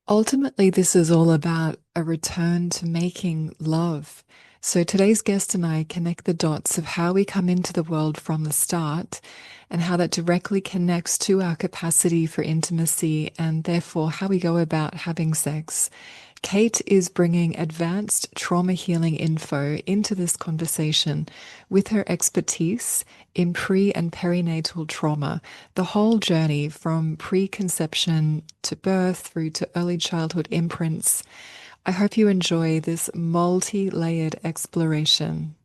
Ultimately, this is all about a return to making love. So, today's guest and I connect the dots of how we come into the world from the start and how that directly connects to our capacity for intimacy and therefore how we go about having sex. Kate is bringing advanced trauma healing info into this conversation with her expertise in pre and perinatal trauma, the whole journey from preconception to birth through to early childhood imprints. I hope you enjoy this multi layered exploration.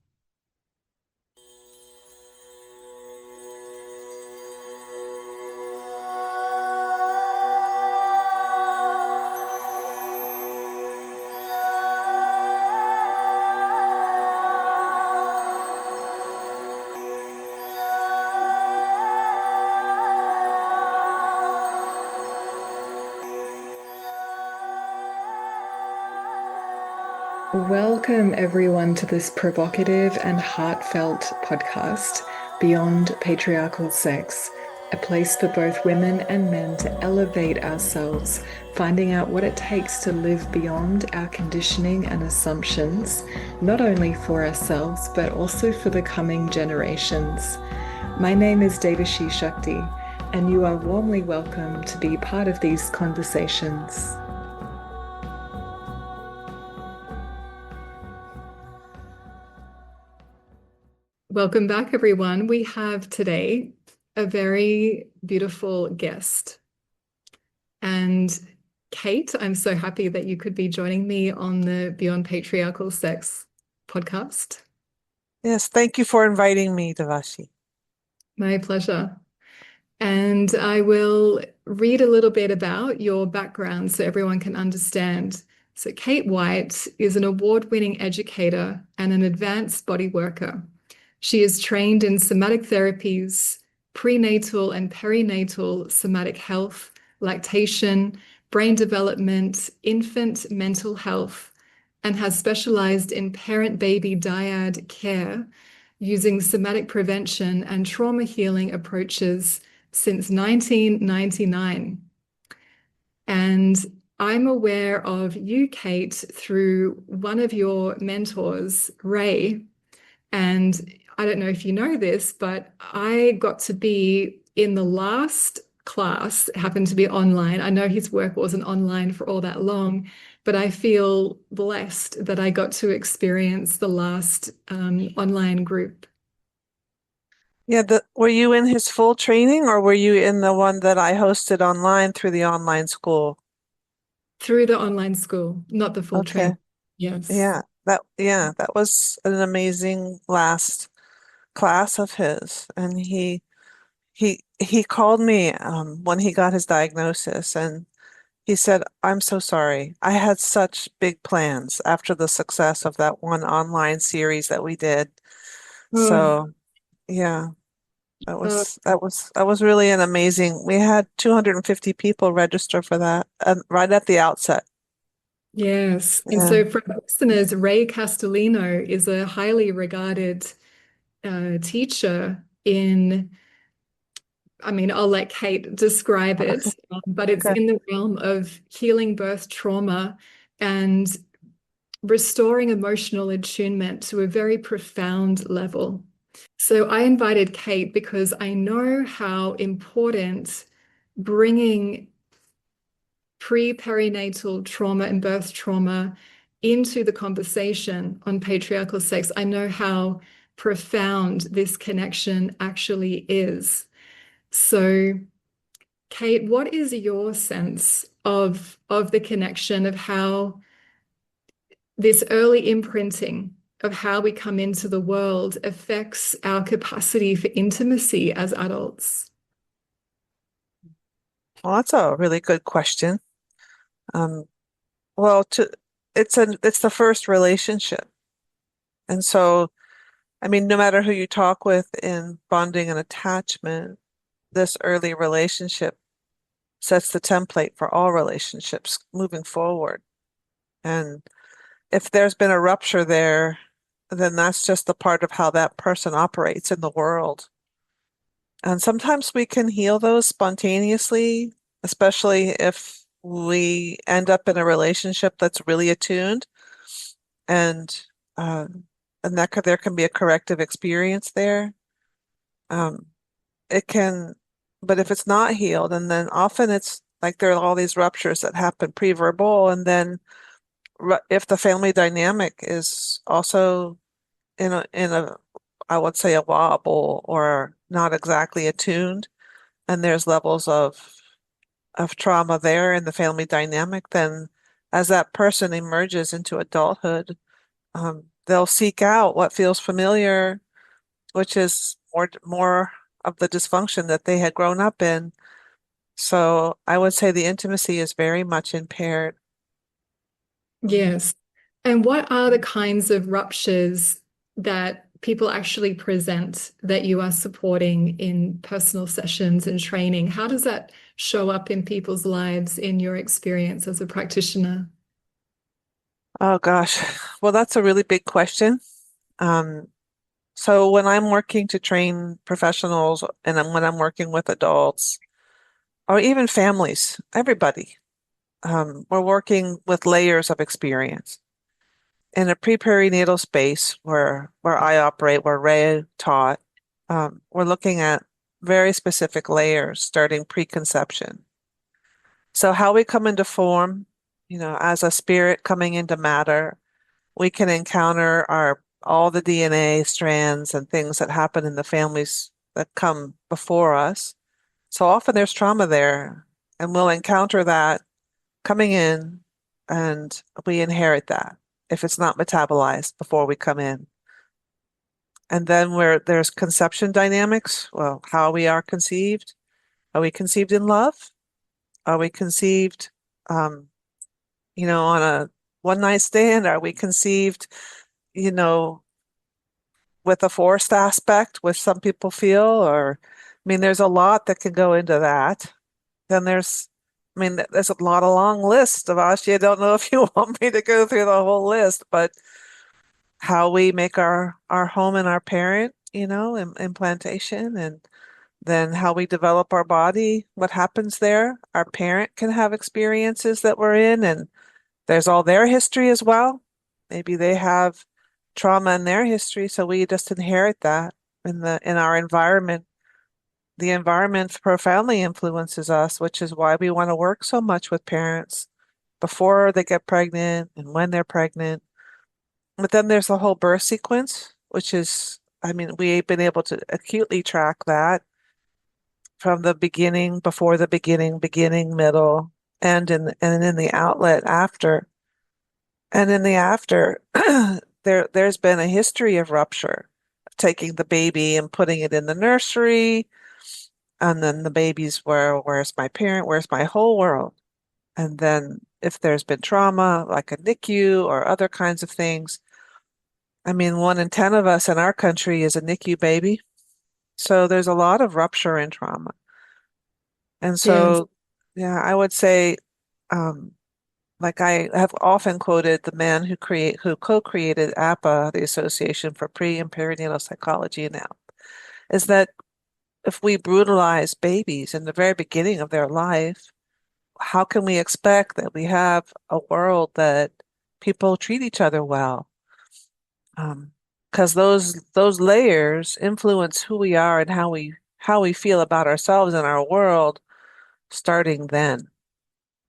Welcome, everyone, to this provocative and heartfelt podcast, Beyond Patriarchal Sex, a place for both women and men to elevate ourselves, finding out what it takes to live beyond our conditioning and assumptions, not only for ourselves, but also for the coming generations. My name is Devashi Shakti, and you are warmly welcome to be part of these conversations. Welcome back, everyone. We have today a very beautiful guest. And Kate, I'm so happy that you could be joining me on the Beyond Patriarchal Sex podcast. Yes, thank you for inviting me, Devashi. My pleasure. And I will read a little bit about your background so everyone can understand. So, Kate White is an award-winning educator and an advanced body worker. She is trained in somatic therapies, prenatal and perinatal somatic health, lactation, brain development, infant mental health, and has specialized in parent-baby dyad care using somatic prevention and trauma healing approaches since 1999. And I'm aware of you, Kate, through one of your mentors, Ray. And I don't know if you know this, but I got to be in the last class, it happened to be online. I know his work wasn't online for all that long, but I feel blessed that I got to experience the last online group. Yeah, were you in his full training or were you in the one that I hosted online through the online school? Through the online school, not the full Okay. training. Yes. Yeah, that was an amazing last class of his. And he called me when he got his diagnosis and he said, "I'm so sorry. I had such big plans after the success of that one online series that we did." Oh, So, yeah. That oh, was that was that was really an amazing. We had 250 people register for that right at the outset. yes. And Yeah. so for listeners, Ray Castellino is a highly regarded teacher in, I mean, I'll let Kate describe it, Okay. but it's Okay. in the realm of healing birth trauma and restoring emotional attunement to a very profound level. So I invited Kate because I know how important bringing pre-perinatal trauma and birth trauma into the conversation on patriarchal sex. I know how profound this connection actually is. So, Kate, what is your sense of the connection of how this early imprinting of how we come into the world affects our capacity for intimacy as adults? Well, that's a really good question. Um, well, it's the first relationship, and so I mean, no matter who you talk with in bonding and attachment, this early relationship sets the template for all relationships moving forward. And if there's been a rupture there, then that's just a part of how that person operates in the world. And sometimes we can heal those spontaneously, especially if we end up in a relationship that's really attuned, and um, there can be a corrective experience there. Um, it can, but if it's not healed, and then often it's like there are all these ruptures that happen pre-verbal, and then if the family dynamic is also in a I would say a wobble or not exactly attuned, and there's levels of trauma there in the family dynamic, then as that person emerges into adulthood, they'll seek out what feels familiar, which is more of the dysfunction that they had grown up in. So I would say the intimacy is very much impaired. Yes. And what are the kinds of ruptures that people actually present that you are supporting in personal sessions and training? How does that show up in people's lives in your experience as a practitioner? Oh gosh. Well, that's a really big question. Um, so when I'm working to train professionals and when I'm working with adults or even families, everybody, we're working with layers of experience. In a pre-perinatal space where I operate, where Ray taught, we're looking at very specific layers starting preconception. So how we come into form, as a spirit coming into matter, we can encounter our all the DNA strands and things that happen in the families that come before us. So often there's trauma there, and we'll encounter that coming in, and we inherit that if it's not metabolized before we come in. And then where there's conception dynamics, well, how we are conceived. Are we conceived in love? Are we conceived, um, on a one night stand? Are we conceived, you know, with a forced aspect, which some people feel? Or, I mean, there's a lot that can go into that. Then there's a lot of long list of Ashi. I don't know if you want me to go through the whole list, but how we make our home and our parent, implantation, and then how we develop our body, what happens there. Our parent can have experiences that we're in, and there's all their history as well. Maybe they have trauma in their history, so we just inherit that in our environment. The environment profoundly influences us, which is why we want to work so much with parents before they get pregnant and when they're pregnant. But then there's the whole birth sequence, which is, I mean, we've been able to acutely track that from the beginning, before the beginning, middle, and in the outlet after. And in the after, there's been a history of rupture, taking the baby and putting it in the nursery, and then the baby's where's my parent, where's my whole world? And then if there's been trauma, like a NICU or other kinds of things, I mean, 1 in 10 of us in our country is a NICU baby. So there's a lot of rupture and trauma. And Yes. so, yeah, I would say, um, like I have often quoted the man who co-created APA, the Association for Pre and Perinatal Psychology now, is that if we brutalize babies in the very beginning of their life, how can we expect that we have a world that people treat each other well? Because those layers influence who we are and how we feel about ourselves and our world starting then.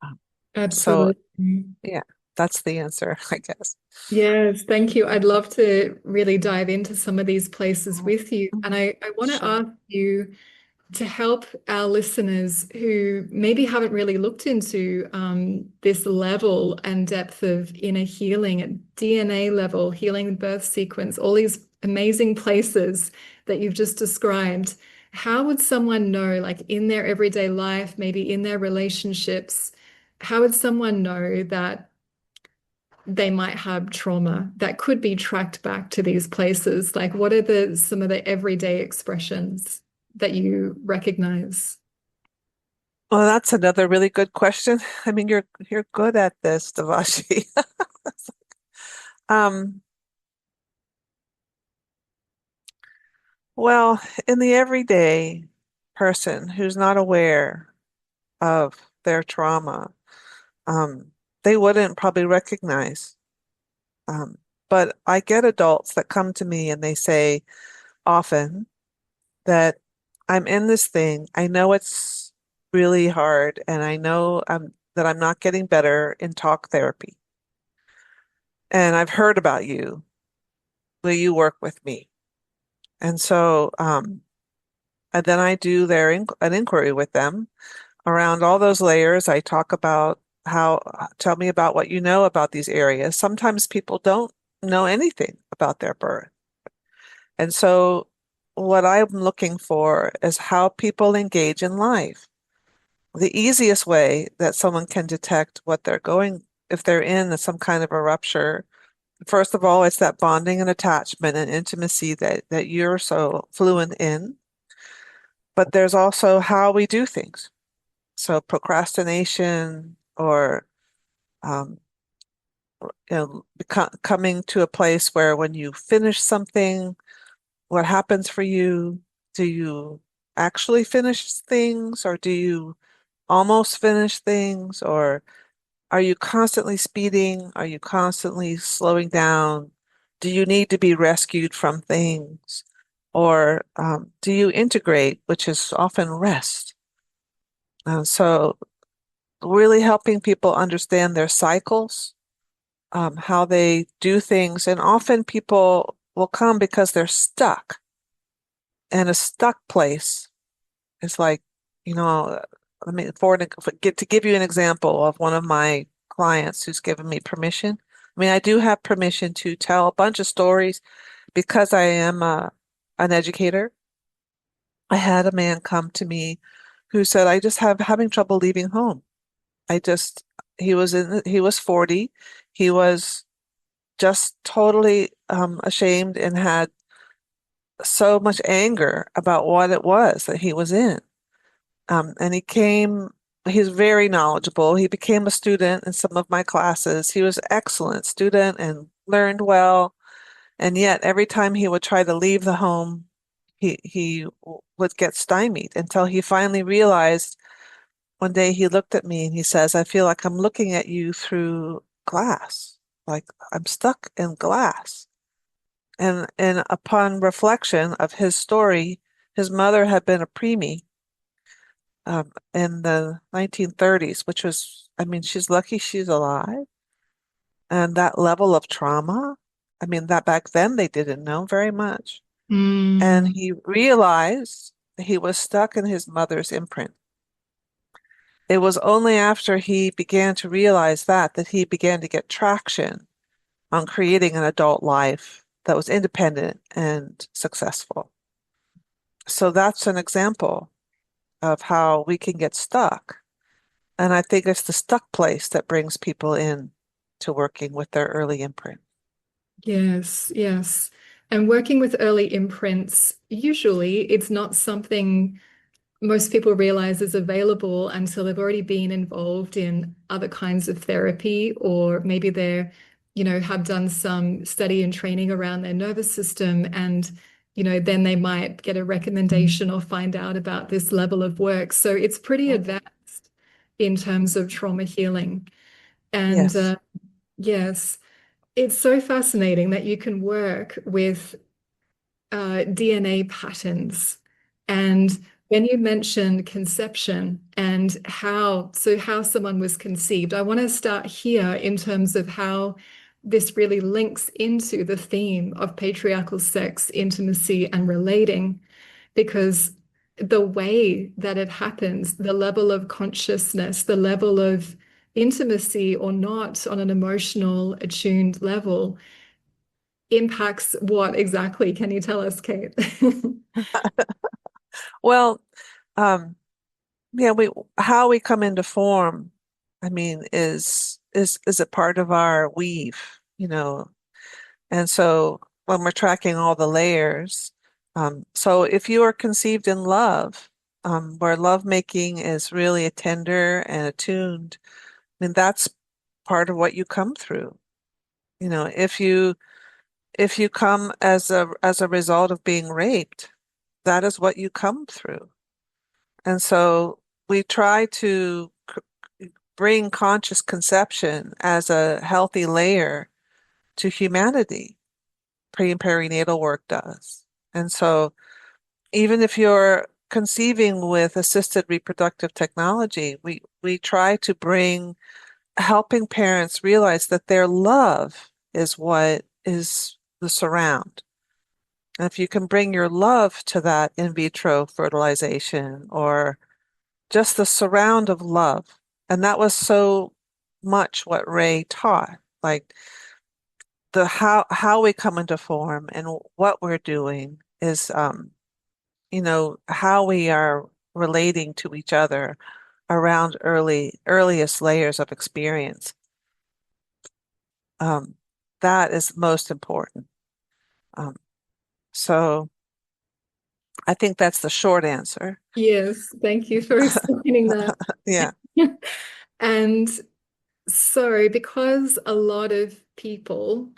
Um, So Absolutely. yeah, that's the answer, I guess. Yes, thank you. I'd love to really dive into some of these places Mhm. with you. And I want to Sure. ask you to help our listeners who maybe haven't really looked into this level and depth of inner healing at DNA level, healing the birth sequence, all these amazing places that you've just described. How would someone know, like in their everyday life, maybe in their relationships, how would someone know that they might have trauma that could be tracked back to these places? Like, what are the some of the everyday expressions that you recognize? Well, that's another really good question. I mean, you're good at this, Devashi. Um, well, in the everyday person who's not aware of their trauma, um, they wouldn't probably recognize. Um, but I get adults that come to me and they say often that I'm in this thing. I know it's really hard, and I know that I'm not getting better in talk therapy. And I've heard about you. Will you work with me? And so, and then I do an inquiry with them around all those layers. I talk about tell me about what you know about these areas. Sometimes people don't know anything about their birth. And so what I'm looking for is how people engage in life. The easiest way that someone can detect what they're going, if they're in some kind of a rupture, first of all, it's that bonding and attachment and intimacy that you're so fluent in. But there's also how we do things. So procrastination or um, coming to a place where when you finish something, what happens for you? Do you actually finish things, or do you almost finish things? Or are you constantly speeding? Are you constantly slowing down? Do you need to be rescued from things? Or do you integrate, which is often rest? So really helping people understand their cycles, how they do things. And often people will come because they're stuck. And a stuck place is like, you know, let me get to give you an example of one of my clients who's given me permission. I mean, I do have permission to tell a bunch of stories because I am an educator. I had a man come to me who said, I just have having trouble leaving home. I just, he was 40. He was just totally ashamed and had so much anger about what it was that he was in. And he's very knowledgeable. He became a student in some of my classes. He was an excellent student and learned well. And yet every time he would try to leave the home, he would get stymied until he finally realized one day he looked at me and he says, I feel like I'm looking at you through glass, like I'm stuck in glass. And upon reflection of his story, his mother had been a preemie in the 1930s, which was, I mean, she's lucky she's alive. And that level of trauma, I mean, that back then they didn't know very much. And Mm. he realized that he was stuck in his mother's imprint. It was only after he began to realize that he began to get traction on creating an adult life that was independent and successful. So that's an example of how we can get stuck. And I think it's the stuck place that brings people in to working with their early imprint. Yes, yes. And working with early imprints, usually it's not something most people realize is available until they've already been involved in other kinds of therapy, or maybe they're, have done some study and training around their nervous system. And, then they might get a recommendation or find out about this level of work. So it's pretty Mhm. advanced in terms of trauma healing. And Yes. yes, it's so fascinating that you can work with DNA patterns. And when you mentioned conception and how someone was conceived, I want to start here in terms of how this really links into the theme of patriarchal sex, intimacy, and relating, because the way that it happens, the level of consciousness, the level of intimacy or not on an emotional, attuned level impacts what exactly? Can you tell us, Kate? Well, um, yeah, we how we come into form, I mean, is a part of our weave, you know. And so when we're tracking all the layers, so if you are conceived in love, where love making is really a tender and attuned, I mean, that's part of what you come through. You know, if you come as a result of being raped, that is what you come through. And so we try to bring conscious conception as a healthy layer to humanity. Pre and perinatal work does. And so even if you're conceiving with assisted reproductive technology, we try to bring helping parents realize that their love is what is the surround. And if you can bring your love to that in vitro fertilization or just the surround of love, and that was so much what Ray taught, like the how we come into form and what we're doing is how we are relating to each other around earliest layers of experience. Um, that is most important. Um, so I think that's the short answer. Yes, thank you for explaining that. Yeah. And so, because a lot of people,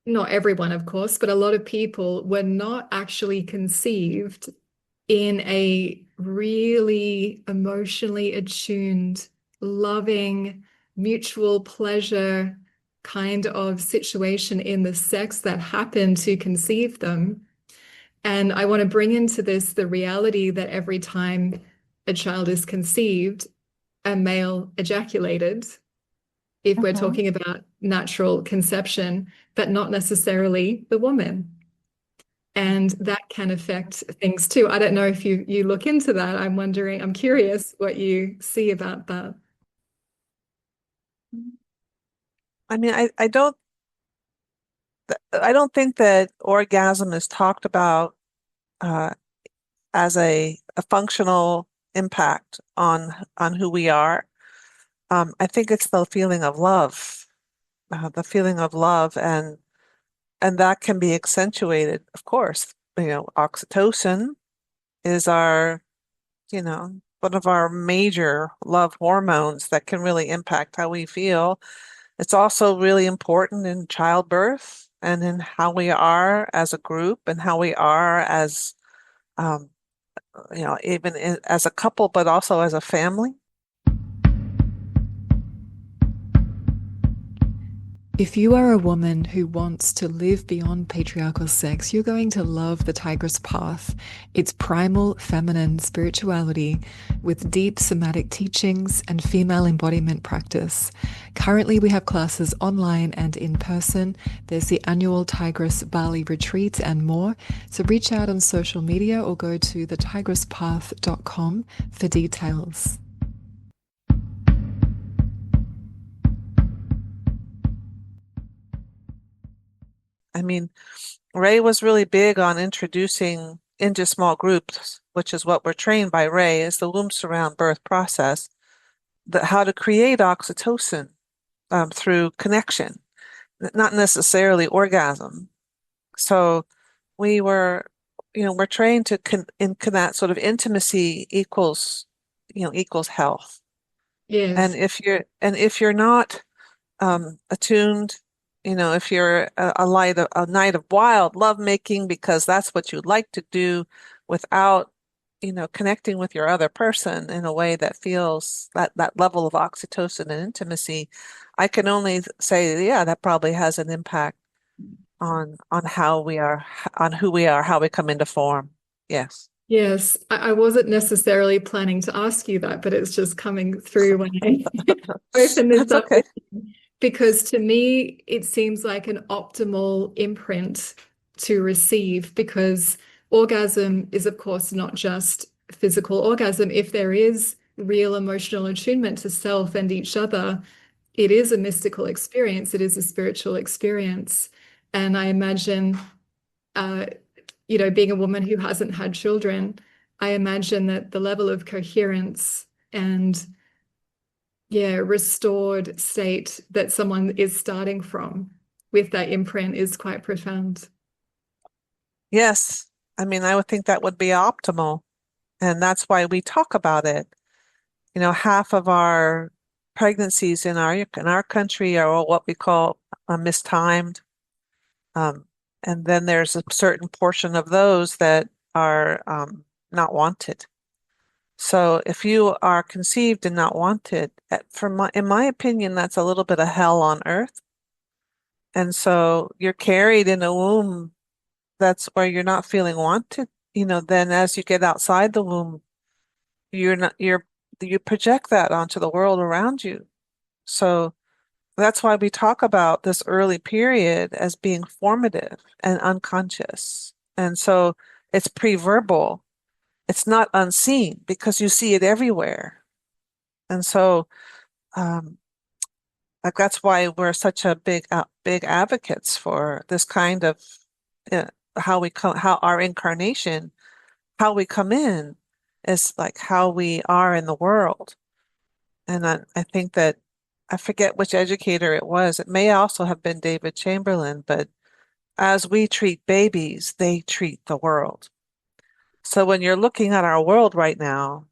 not everyone, of course, but a lot of people were not actually conceived in a really emotionally attuned, loving, mutual pleasure kind of situation in the sex that happened to conceive them. And I want to bring into this the reality that every time a child is conceived, a male ejaculated, if we're Mhm. talking about natural conception, but not necessarily the woman. And that can affect things too. I don't know if you look into that. I'm wondering, I'm curious what you see about that. I mean, I don't think that orgasm is talked about uh, as a functional impact on who we are. I think it's the feeling of love, and that can be accentuated, of course. Oxytocin is one of our major love hormones that can really impact how we feel. It's also really important in childbirth and in how we are as a group and how we are as, um, as a couple, but also as a family. If you are a woman who wants to live beyond patriarchal sex, you're going to love the Tigress Path. It's primal feminine spirituality with deep somatic teachings and female embodiment practice. Currently, we have classes online and in person. There's the annual Tigress Bali retreat and more. So reach out on social media or go to thetigresspath.com for details. I mean, Ray was really big on introducing into small groups, which is what we're trained by Ray, is the womb surround birth process, how to create oxytocin through connection, not necessarily orgasm. So we were, we're trained to in that sort of intimacy equals health. And Yes. if you're not attuned, if you're a night of wild lovemaking because that's what you like to do without, connecting with your other person in a way that feels that level of oxytocin and intimacy, I can only say, yeah, that probably has an impact on how we are, on who we are, how we come into form. Yes. Yes, I wasn't necessarily planning to ask you that, but it's just coming through when I open this That's up okay. with you. Because to me, it seems like an optimal imprint to receive because orgasm is, of course, not just physical orgasm. If there is real emotional attunement to self and each other, it is a mystical experience, it is a spiritual experience. And I imagine uh, being a woman who hasn't had children, I imagine that the level of coherence and, yeah, restored state that someone is starting from with that imprint is quite profound. Yes. I mean, I would think that would be optimal. And that's why we talk about it. Half of our pregnancies in our country are what we call mistimed. Um, and then there's a certain portion of those that are not wanted. So if you are conceived and not wanted, in my opinion, that's a little bit of hell on earth. And so you're carried in a womb that's where you're not feeling wanted. Then as you get outside the womb, you're not, you project that onto the world around you. So that's why we talk about this early period as being formative and unconscious. And so it's pre-verbal. It's not unseen because you see it everywhere. And so, um, like that's why we're such a big advocates for this kind of uh, how our incarnation, how we come in is like how we are in the world. And I think that I forget which educator it was. It may also have been David Chamberlain, but as we treat babies, they treat the world. So when you're looking at our world right now,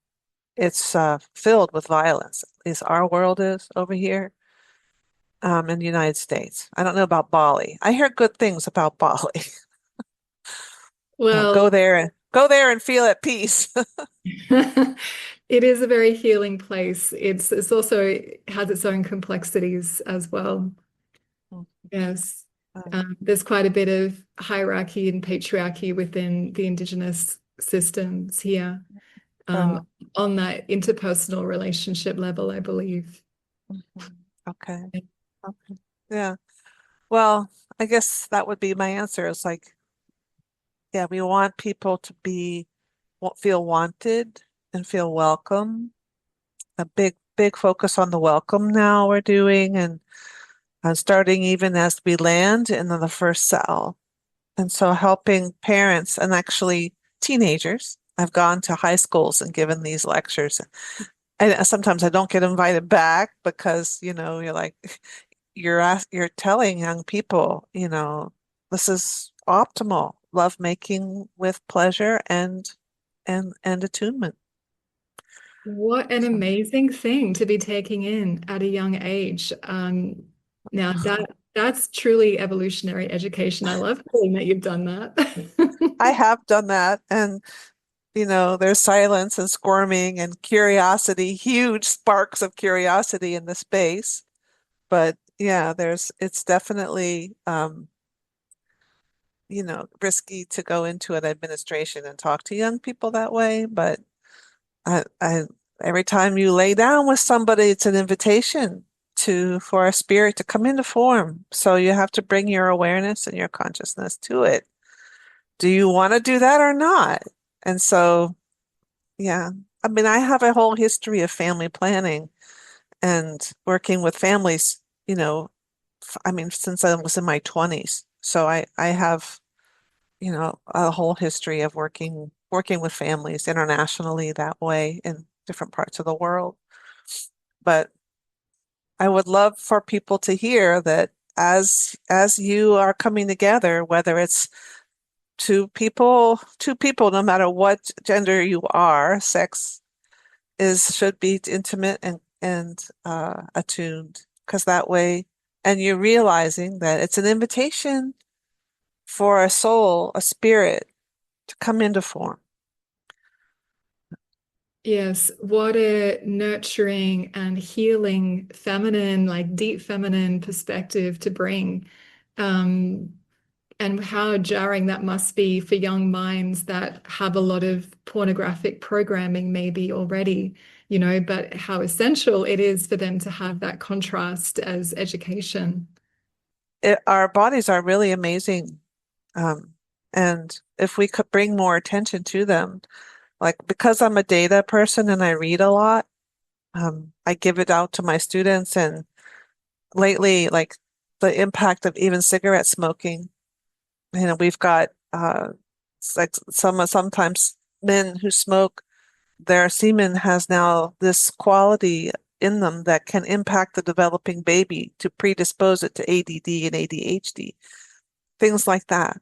it's filled with violence. At least our world is over here in the United States. I don't know about Bali. I hear good things about Bali. Well, Go there and feel at peace. it is a very healing place. It's also has its own complexities as well. Yes. There's quite a bit of hierarchy and patriarchy within the indigenous systems here, um, Oh, on that interpersonal relationship level, I believe. mhm. Okay. Okay. Yeah. Well, I guess that would be my answer. It's like, yeah, we want people to feel wanted and feel welcome. A big focus on the welcome now we're doing and starting even as we land in the first cell. And so helping parents and actually teenagers. I've gone to high schools and given these lectures. And sometimes I don't get invited back because, you're like, you're telling young people, this is optimal love making with pleasure and attunement. What an So amazing thing to be taking in at a young age. Now that's truly evolutionary education. I love hearing that you've done that. I have done that, and there's silence and squirming and curiosity, huge sparks of curiosity in the space. But yeah, it's definitely risky to go into an administration and talk to young people that way. But I every time you lay down with somebody, it's an invitation for a spirit to come into form. So you have to bring your awareness and your consciousness to it. Do you want to do that or not? And so, yeah, I mean, I have a whole history of family planning and working with families, I mean, since I was in my 20s. So I have, a whole history of working with families internationally that way in different parts of the world. But I would love for people to hear that as you are coming together, whether it's two people, no matter what gender you are, sex is should be intimate and attuned, because that way, and you're realizing that it's an invitation for a soul, a spirit to come into form. Yes, what a nurturing and healing feminine, like deep feminine perspective to bring. Um, and how jarring that must be for young minds that have a lot of pornographic programming, maybe already, but how essential it is for them to have that contrast as education. Our bodies are really amazing. Um, and if we could bring more attention to them, like because I'm a data person and I read a lot, I give it out to my students. And lately, like the impact of even cigarette smoking, we've got it's like sometimes men who smoke, their semen has now this quality in them that can impact the developing baby to predispose it to ADD and ADHD, things like that.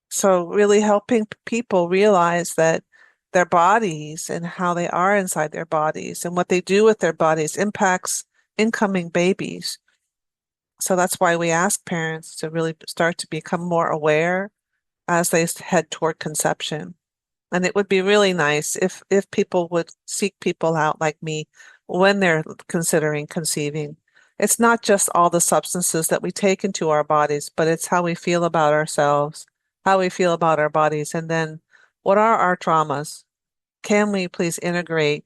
So really helping people realize that their bodies and how they are inside their bodies and what they do with their bodies impacts incoming babies. So that's why we ask parents to really start to become more aware as they head toward conception. And it would be really nice if people would seek people out like me when they're considering conceiving. It's not just all the substances that we take into our bodies, but it's how we feel about ourselves, how we feel about our bodies, and then what are our traumas? Can we please integrate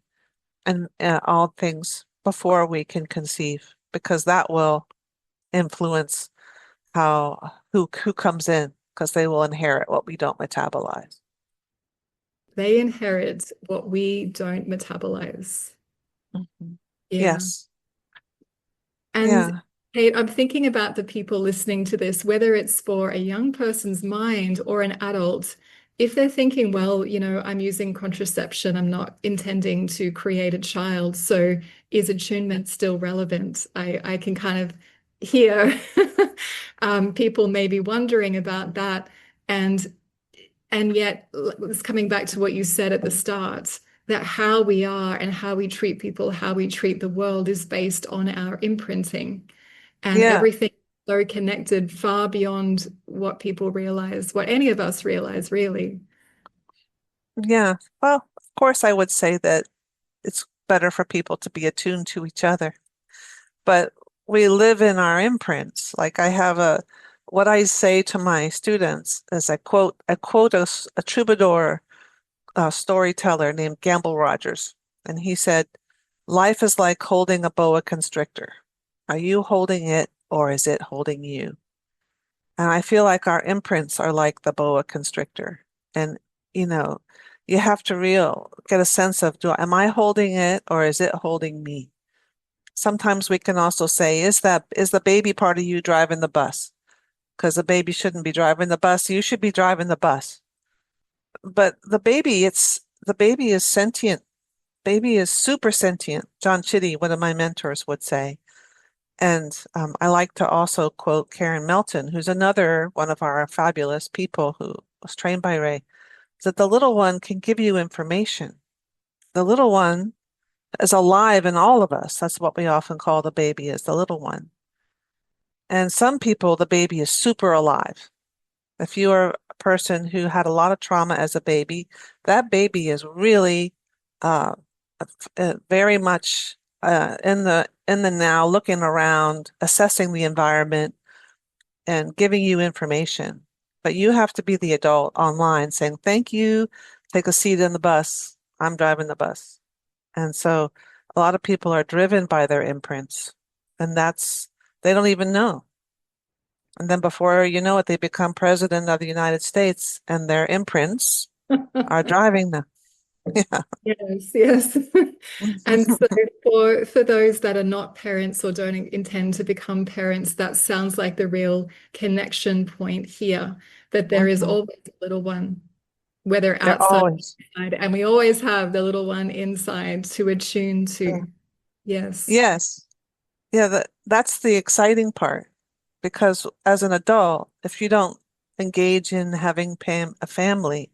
and all things before we can conceive? Because that will influence who comes in, because they will inherit what we don't metabolize. They inherit what we don't metabolize. Mhm. Yeah. Yes. And Yeah. Kate, I'm thinking about the people listening to this, whether it's for a young person's mind or an adult. If they're thinking, well, I'm using contraception, I'm not intending to create a child, so is attunement still relevant? I can kind of hear people maybe wondering about that. And and yet, it's coming back to what you said at the start, that how we are and how we treat people, how we treat the world is based on our imprinting. And Yeah. everything is so connected far beyond what people realize, what any of us realize, really. Yeah. Well, of course, I would say that it's better for people to be attuned to each other, but we live in our imprints. Like what I say to my students is I quote a troubadour storyteller named Gamble Rogers, and he said, "Life is like holding a boa constrictor. Are you holding it or is it holding you?" And I feel like our imprints are like the boa constrictor. And, you know, you have to get a sense of, am I holding it or is it holding me? Sometimes we can also say, is the baby part of you driving the bus? Because the baby shouldn't be driving the bus. You should be driving the bus. But the baby is sentient. Baby is super sentient. John Chitty, one of my mentors, would say. And I like to also quote Karen Melton, who's another one of our fabulous people who was trained by Ray, that the little one can give you information. The little one is alive in all of us. That's what we often call the baby, is the little one. And some people, the baby is super alive. If you are a person who had a lot of trauma as a baby, that baby is really uh, very much in the now, looking around, assessing the environment, and giving you information. But you have to be the adult online saying, "Thank you, take a seat in the bus. I'm driving the bus." And so a lot of people are driven by their imprints, and they don't even know. And then before you know it, they become president of the United States, and their imprints are driving them. Yeah. Yes, yes. And so for those that are not parents or don't intend to become parents, that sounds like the real connection point here, that there is Mhm. always a little one, whether They're outside or always. inside, and we always have the little one inside to attune Yeah. to. Yes. Yes. Yeah, that's the exciting part. Because as an adult, if you don't engage in having a family,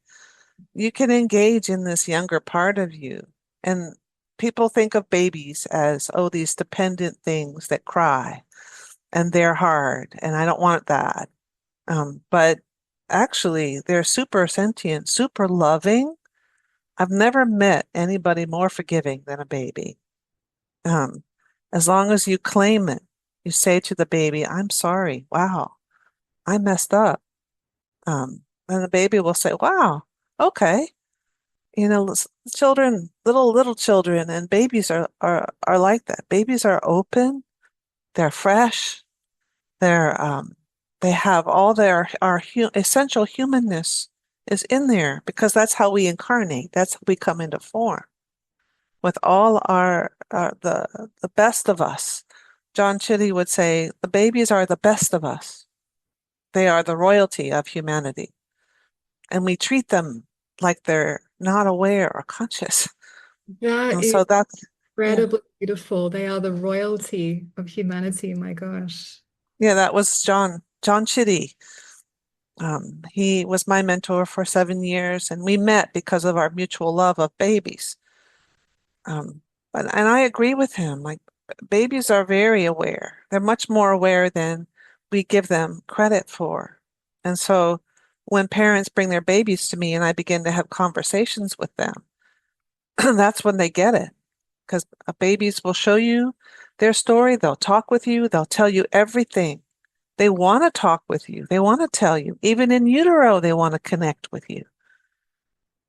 you can engage in this younger part of you. And people think of babies as, oh, these dependent things that cry and they're hard, and I don't want that. But actually, they're super sentient, super loving. I've never met anybody more forgiving than a baby. Um, as long as you claim it, you say to the baby, "I'm sorry. Wow, I messed up." And the baby will say, "Wow, okay." Children, little children and babies are like that. Babies are open, they're fresh, they're they have all our essential humanness is in there because that's how we incarnate. That's how we come into form with all the best of us. John Chitty would say, the babies are the best of us. They are the royalty of humanity. And we treat them like they're not aware or conscious. That And is so yeah, incredibly beautiful. They are the royalty of humanity, my gosh. yeah, that was John Chitty. He was my mentor for 7 years, and we met because of our mutual love of babies. Um, and I agree with him. Like, babies are very aware. They're much more aware than we give them credit for. And so when parents bring their babies to me and I begin to have conversations with them, that's when they get it. Because babies will show you their story, they'll talk with you, they'll tell you everything. They want to talk with you, they want to tell you. Even in utero, they want to connect with you.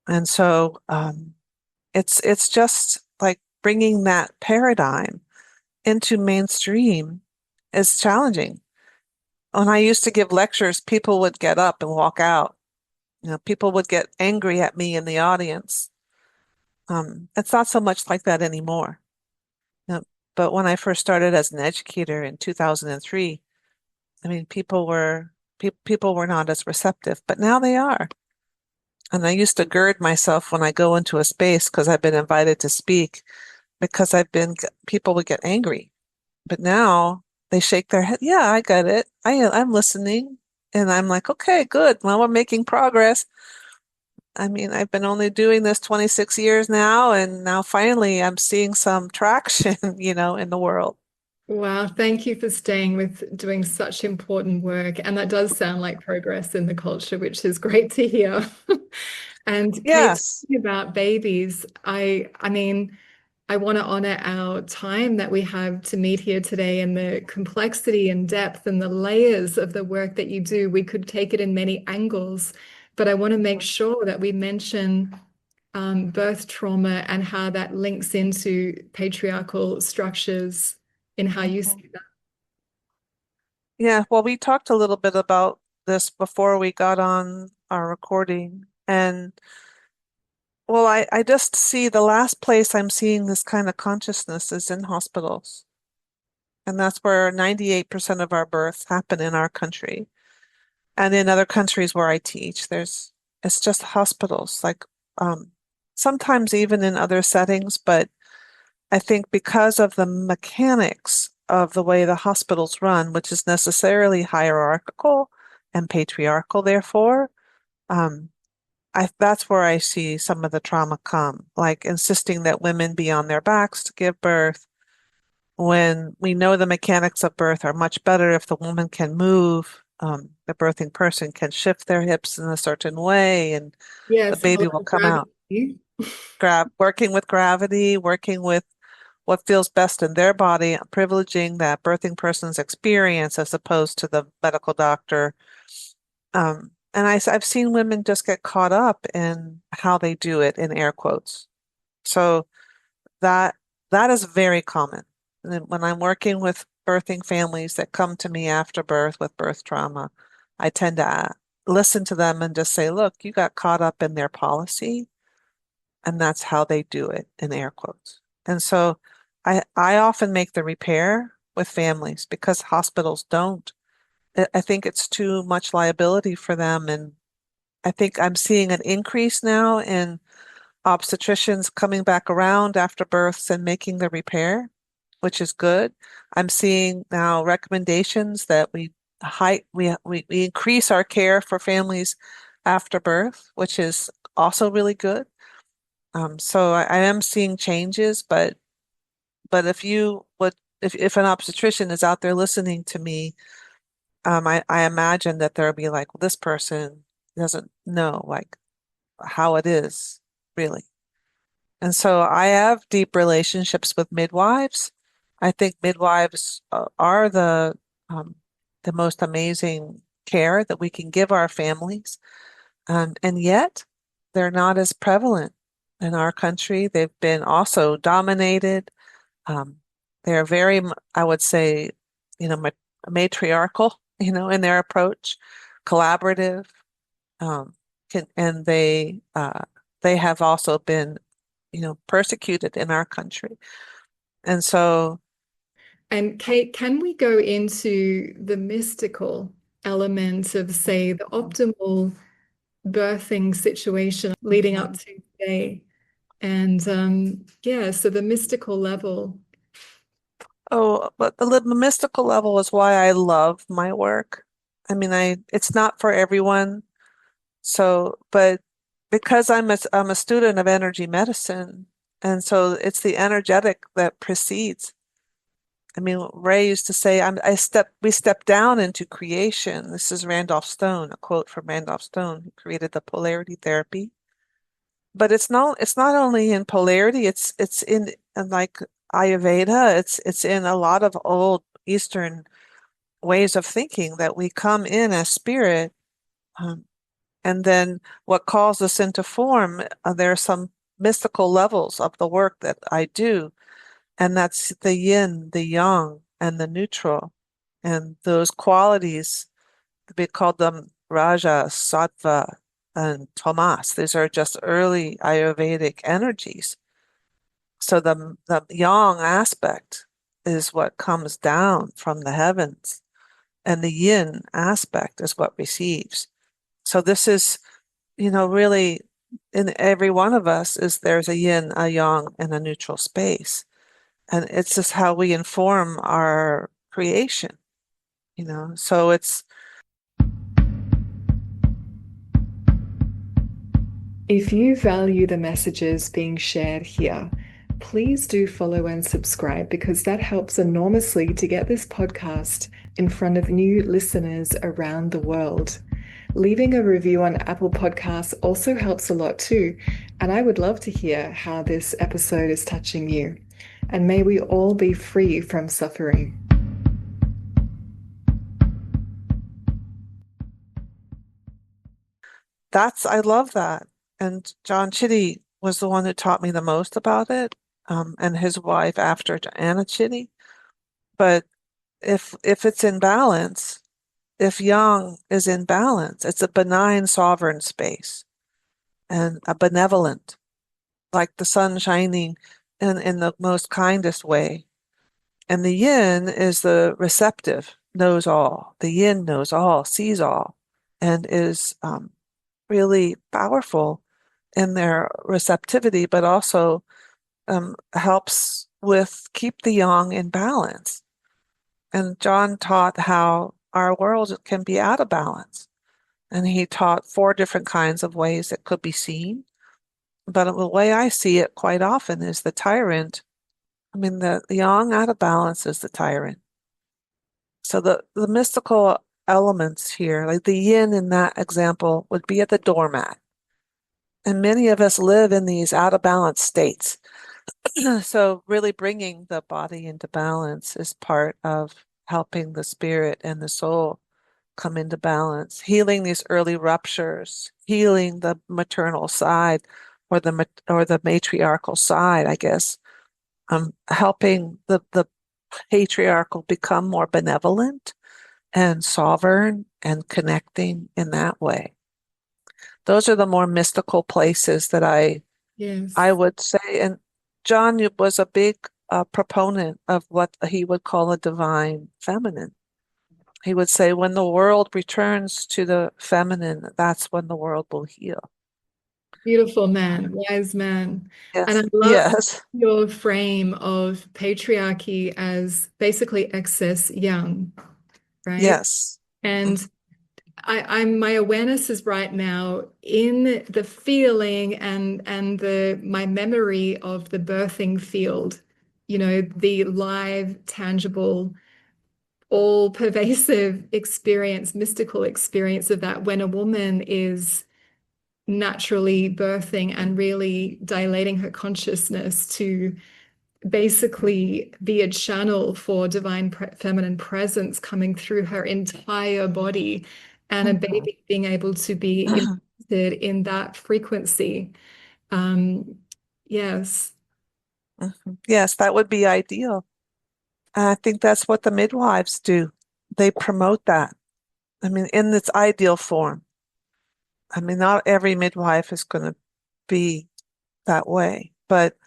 And so it's just like bringing that paradigm into mainstream is challenging. When I used to give lectures, people would get up and walk out. People would get angry at me in the audience. It's not so much like that anymore. Uh, but when I first started as an educator in 2003, I mean, people were not as receptive, but now they are. And I used to gird myself when I go into a space because I've been invited to speak because people would get angry. But now they shake their head. Yeah, I got it. I'm listening. And I'm like, okay, good. Well, we're making progress. I mean, I've been only doing this 26 years now, and now finally I'm seeing some traction, in the world. Wow, thank you for staying with doing such important work. And that does sound like progress in the culture, which is great to hear. And Kate, Yes. talking about babies, I mean, I want to honor our time that we have to meet here today and the complexity and depth and the layers of the work that you do. We could take it in many angles, but I want to make sure that we mention birth trauma and how that links into patriarchal structures in how you Mhm. see that. Yeah, well, we talked a little bit about this before we got on our recording. And well, I just see the last place I'm seeing this kind of consciousness is in hospitals. And that's where 98% of our births happen in our country. And in other countries where I teach, it's just hospitals, like um, sometimes even in other settings, but I think because of the mechanics of the way the hospitals run, which is necessarily hierarchical and patriarchal, therefore, um, that's where I see some of the trauma come, like insisting that women be on their backs to give birth, when we know the mechanics of birth are much better if the woman can move, the birthing person can shift their hips in a certain way, and the Yes, baby hello, will come out. gravity. Working with gravity, working with what feels best in their body, privileging that birthing person's experience as opposed to the medical doctor. And I've seen women just get caught up in how they do it in air quotes. So that that is very common. And then when I'm working with birthing families that come to me after birth with birth trauma, I tend to listen to them and just say, look, you got caught up in their policy, and that's how they do it in air quotes. And so I often make the repair with families because hospitals don't. I think it's too much liability for them. And I think I'm seeing an increase now in obstetricians coming back around after births and making the repair, which is good. I'm seeing now recommendations that we increase our care for families after birth, which is also really good. So I am seeing changes, but if an obstetrician is out there listening to me, I imagine that there'll be like, well, this person doesn't know like how it is really. And so I have deep relationships with midwives. I think midwives are um, the most amazing care that we can give our families. And yet they're not as prevalent in our country. They've been also dominated. Um, they're I would say, matriarchal, in their approach, collaborative. Um, and they have also been, persecuted in our country. And so, And Kate, can we go into the mystical element of, say, the optimal birthing situation leading up Mhm. to today? And yeah, so the mystical level. but the mystical level is why I love my work. I mean, it's not for everyone. So, but because I'm a student of energy medicine, and so it's the energetic that precedes. I mean, Ray used to say, we step down into creation. This is Randolph Stone, a quote from Randolph Stone, who created the polarity therapy. But it's not only in polarity, it's in like Ayurveda, it's in a lot of old Eastern ways of thinking that we come in as spirit, um, and then what calls us into form, there are some mystical levels of the work that I do, and that's the yin, the yang, and the neutral. And those qualities, we call them Raja, Sattva, and Tamas. These are just early Ayurvedic energies. So the yang aspect is what comes down from the heavens, and the yin aspect is what receives. So this is, really in every one of us is there's a yin, a yang, and a neutral space. And it's just how we inform our creation. So it's If you value the messages being shared here, please do follow and subscribe because that helps enormously to get this podcast in front of new listeners around the world. Leaving a review on Apple Podcasts also helps a lot too, and I would love to hear how this episode is touching you. And may we all be free from suffering. I love that. And John Chitty was the one who taught me the most about it, and his wife after Anna Chitty. But if it's in balance, if yang is in balance, it's a benign sovereign space and a benevolent, like the sun shining in the most kindest way. And the yin is the receptive, knows all. The yin knows all, sees all, and is really powerful in their receptivity, but also helps with keep the yang in balance. And John taught how our world can be out of balance. And he taught four different kinds of ways it could be seen. But the way I see it quite often is the tyrant. I mean, the yang out of balance is the tyrant. So the mystical elements here, like the yin in that example, would be at the doormat. And many of us live in these out of balance states. So really bringing the body into balance is part of helping the spirit and the soul come into balance, healing these early ruptures, healing the maternal side or the matriarchal side, I guess, helping the patriarchal become more benevolent and sovereign and connecting in that way. Those are the more mystical places that I Yes. would say. And John was a big proponent of what he would call a divine feminine. He would say, when the world returns to the feminine, that's when the world will heal. Beautiful man, wise man. And I Yes, love yes, your frame of patriarchy as basically excess young, right? yes. And I'm my awareness is right now in the feeling and the my memory of the birthing field, the live, tangible, all pervasive experience, mystical experience of that when a woman is naturally birthing and really dilating her consciousness to basically be a channel for divine feminine presence coming through her entire body and a Mhm. baby being able to be impacted in that frequency. Um, yes, Mhm. Yes, that would be ideal. And I think that's what the midwives do. They promote that. I mean, in its ideal form. I mean, not every midwife is going to be that way, but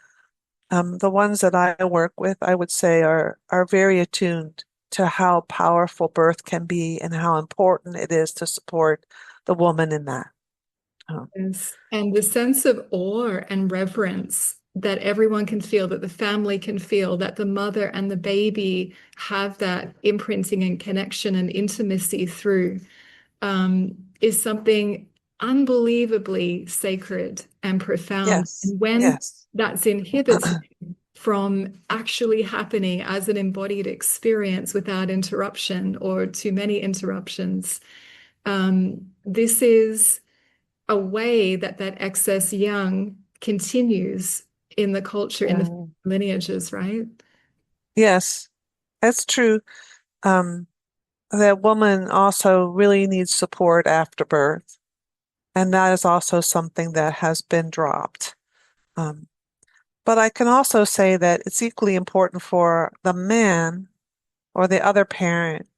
the ones that I work with, I would say, are very attuned to how powerful birth can be and how important it is to support the woman in that. Um, yes. And the sense of awe and reverence that everyone can feel, that the family can feel, that the mother and the baby have that imprinting and connection and intimacy through. Is something unbelievably sacred and profound. yes, And when yes. that's inhibited from actually happening as an embodied experience without interruption or too many interruptions. This is a way that that excess young continues in the culture, in the Yeah. lineages, right? Yes, that's true. Um, that woman also really needs support after birth. And that is also something that has been dropped. Um, but I can also say that it's equally important for the man or the other parent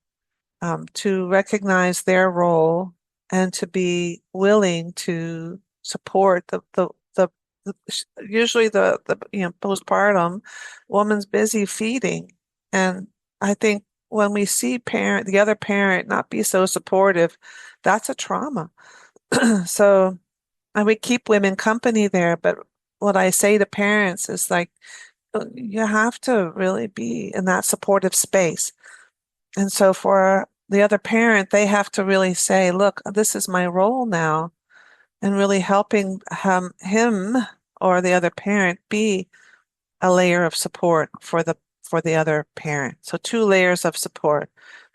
to recognize their role and to be willing to support the usually the postpartum woman's busy feeding. And I think when we see the other parent not be so supportive, that's a trauma. So, and we keep women company there, but what I say to parents is like, you have to really be in that supportive space. And so for the other parent, they have to really say, look, this is my role now, and really helping him or the other parent be a layer of support for the other parent. So two layers of support.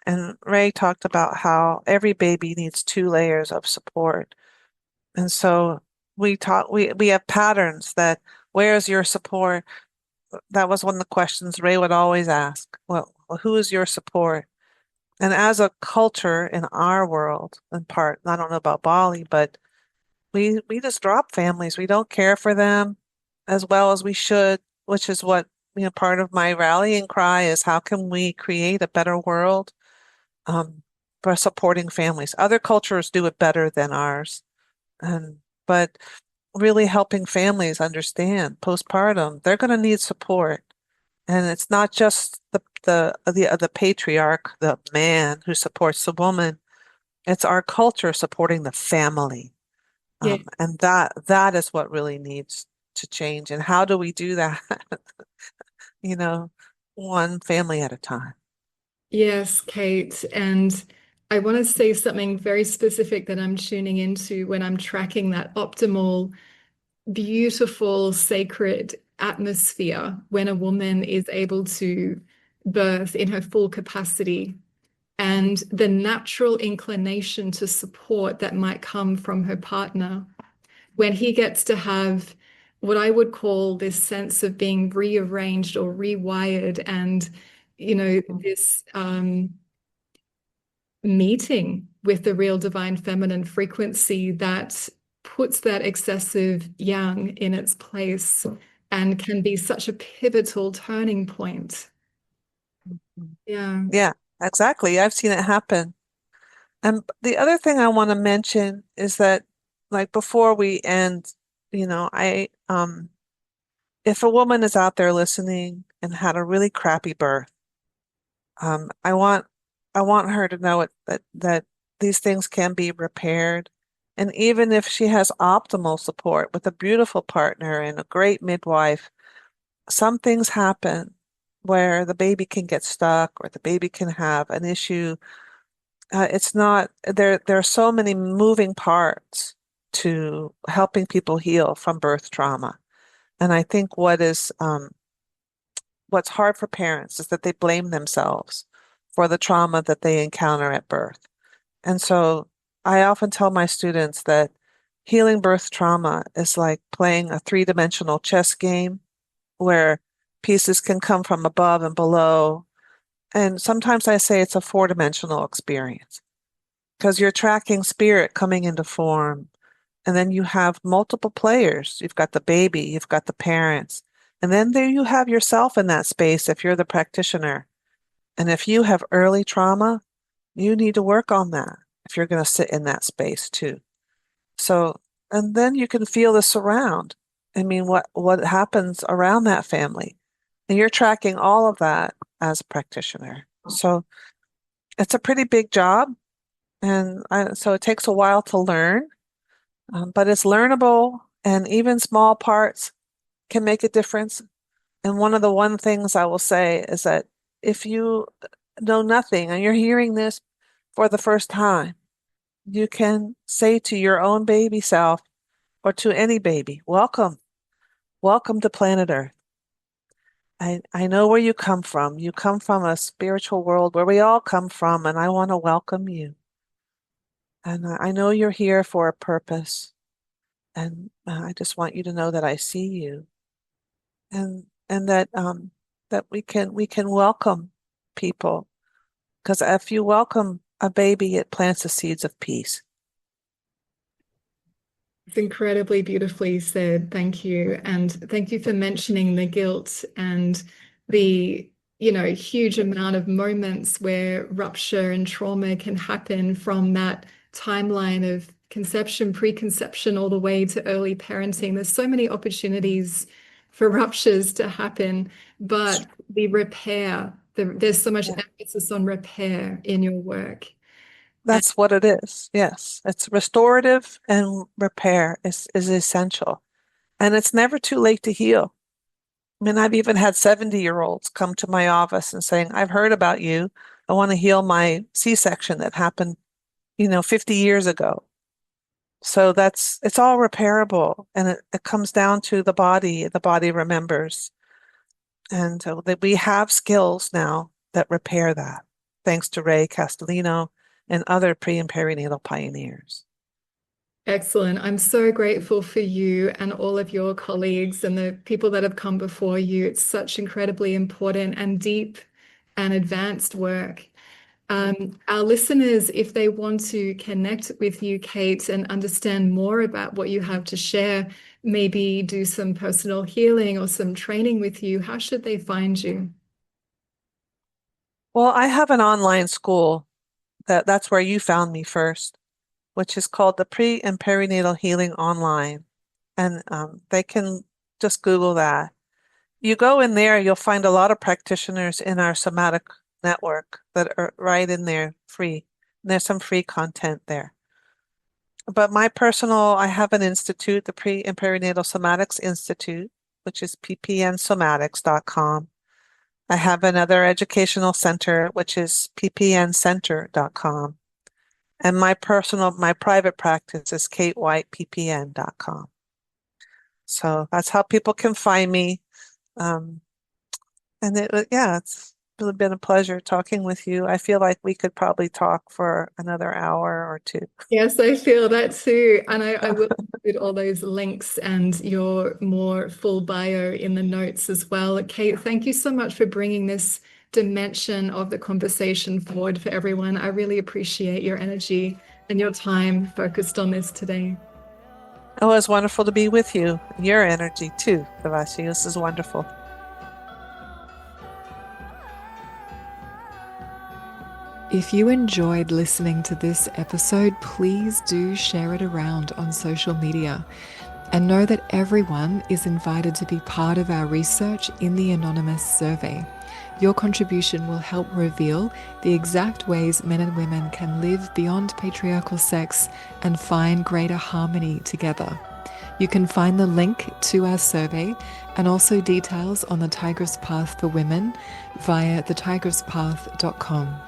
And Ray talked about how every baby needs two layers of support. And so we have patterns that where's your support? That was one of the questions Ray would always ask. Well, who is your support? And as a culture in our world, in part, I don't know about Bali, but we just drop families. We don't care for them as well as we should, which is what, part of my rallying cry is how can we create a better world um, for supporting families? Other cultures do it better than ours. And but really helping families understand postpartum, they're going to need support. And it's not just the patriarch, the man who supports the woman. It's our culture supporting the family. Yeah. And that is what really needs to change. And how do we do that? You know, one family at a time. Yes, Kate. And I want to say something very specific that I'm tuning into when I'm tracking that optimal, beautiful, sacred atmosphere when a woman is able to birth in her full capacity and the natural inclination to support that might come from her partner when he gets to have what I would call this sense of being rearranged or rewired and this meeting with the real divine feminine frequency that puts that excessive yang in its place and can be such a pivotal turning point. Yeah. Yeah, exactly. I've seen it happen. And the other thing I want to mention is that, like before we end, I if a woman is out there listening and had a really crappy birth, um, I want I want her to know that these things can be repaired. And even if she has optimal support with a beautiful partner and a great midwife, some things happen where the baby can get stuck or the baby can have an issue. It's not there. There are so many moving parts to helping people heal from birth trauma. And I think what's hard for parents is that they blame themselves for the trauma that they encounter at birth. And so I often tell my students that healing birth trauma is like playing a three-dimensional chess game where pieces can come from above and below. And sometimes I say it's a four-dimensional experience because you're tracking spirit coming into form. And then you have multiple players. You've got the baby, you've got the parents, and then there you have yourself in that space if you're the practitioner. And if you have early trauma, you need to work on that if you're going to sit in that space too. So, and then you can feel the surround. I mean, what happens around that family? And you're tracking all of that as a practitioner. So it's a pretty big job. And so it takes a while to learn, but it's learnable. And even small parts can make a difference. And one things I will say is that if you know nothing and you're hearing this for the first time, you can say to your own baby self or to any baby, welcome, welcome to planet Earth. I know where you come from. You come from a spiritual world where we all come from, and I want to welcome you. And I know you're here for a purpose, and I just want you to know that I see you, and that we can welcome people, because if you welcome a baby, it plants the seeds of peace. It's incredibly beautifully said. Thank you. And thank you for mentioning the guilt and the, huge amount of moments where rupture and trauma can happen from that timeline of conception, preconception, all the way to early parenting. There's so many opportunities for ruptures to happen, but the repair, there's so much Yeah. emphasis on repair in your work. That's what it is. Yes, it's restorative, and repair is essential. And it's never too late to heal. I mean, I've even had 70-year-olds come to my office and saying, I've heard about you. I want to heal my C-section that happened, 50 years ago. So it's all repairable, and it comes down to the body. The body remembers. And so that we have skills now that repair that, thanks to Ray Castellino and other pre and perinatal pioneers. Excellent. I'm so grateful for you and all of your colleagues and the people that have come before you. It's such incredibly important and deep and advanced work. Our listeners, if they want to connect with you, Kate, and understand more about what you have to share, maybe do some personal healing or some training with you, how should they find you? Well, I have an online school that's where you found me first, which is called the Pre and Perinatal Healing Online. And they can just Google that. You go in there, you'll find a lot of practitioners in our somatic network that are right in there free. And there's some free content there. But I have an institute, the Pre and Perinatal Somatics Institute, which is ppnsomatics.com. I have another educational center, which is ppncenter.com. And my private practice is katewhiteppn.com. So that's how people can find me. Um, and it's really been a pleasure talking with you. I feel like we could probably talk for another hour or two. Yes, I feel that too. And I will put all those links and your more full bio in the notes as well. Kate, thank you so much for bringing this dimension of the conversation forward for everyone. I really appreciate your energy and your time focused on this today. It was wonderful to be with you. Your energy too, Devasi. This is wonderful. If you enjoyed listening to this episode, please do share it around on social media. And know that everyone is invited to be part of our research in the anonymous survey. Your contribution will help reveal the exact ways men and women can live beyond patriarchal sex and find greater harmony together. You can find the link to our survey and also details on the Tigress Path for Women via thetigresspath.com.